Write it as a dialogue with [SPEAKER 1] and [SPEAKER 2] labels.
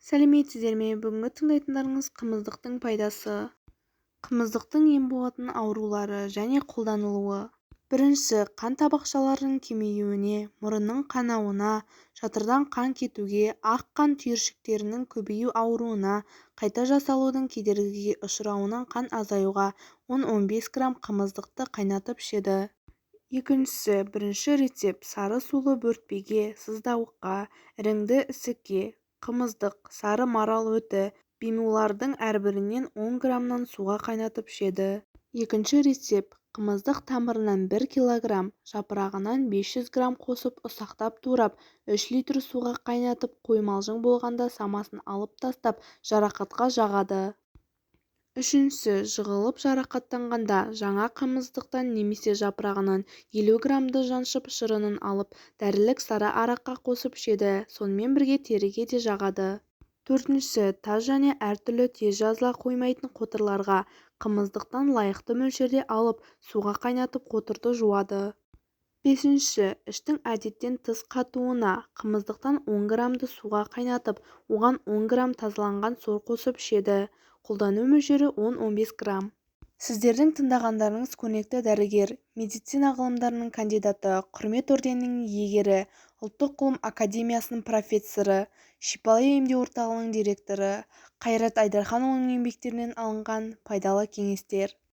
[SPEAKER 1] сәлеметсіздер ме? Бүгінгі тыңдайтындарыңыз қымыздықтың пайдасы, қымыздықтың ем болатын аурулары және қолданылуы. Бірінші, қан табақшаларының кемеюіне, мұрынның қанауына, жатырдан қан кетуге, ақ қан түйіршіктерінің көбею ауруына, қайта жасалудың кедергіге ұшырауынан қан азаюға 10-15 грамм қымыздықты қайнатып ішеді. Екіншісі, бірінші рецепт сары сулы бөртпеге, сыздауыққа, іріңді ісікке, қымыздық, сары марал өті, бимулардың әрбірінен 10 граммнан суға қайнатып ішеді. Екінші рецепт қымыздық тамырынан 1 кг, жапырағынан 500 грамм қосып ұсақтап турап 3 литр суға қайнатып қоймалжың болғанда самасын алып тастап жарақатқа жағады. Үшіншісі, жығылып жарақаттанғанда жаңа қымыздықтан немесе жапырағынан 50 граммды жаншып шырынын алып дәрілік сары араққа қосып ішеді, сонымен бірге теріге де жағады. Төртіншісі, таз және әртүрлі тез жазыла қоймайтын қотырларға қымыздықтан лайықты мөлшерде алып суға қайнатып қотырды жуады. Бесінші, іштің әдеттен тыс қатуына қымыздықтан 10 граммды суға қайнатып, оған 10 грамм тазаланған сор қосып ішеді. Қолдану мөлшері 10-15 грамм. Сіздердің тыңдағандарыңыз көрнекті дәрігер, медицина ғылымдарының кандидаты, құрмет орденінің иегері, ұлттық ғылым академиясының профессоры, шипалы емдеу орталығының директоры Қайрат Айдарханұлының еңбектерінен алынған пайдалы кеңестер.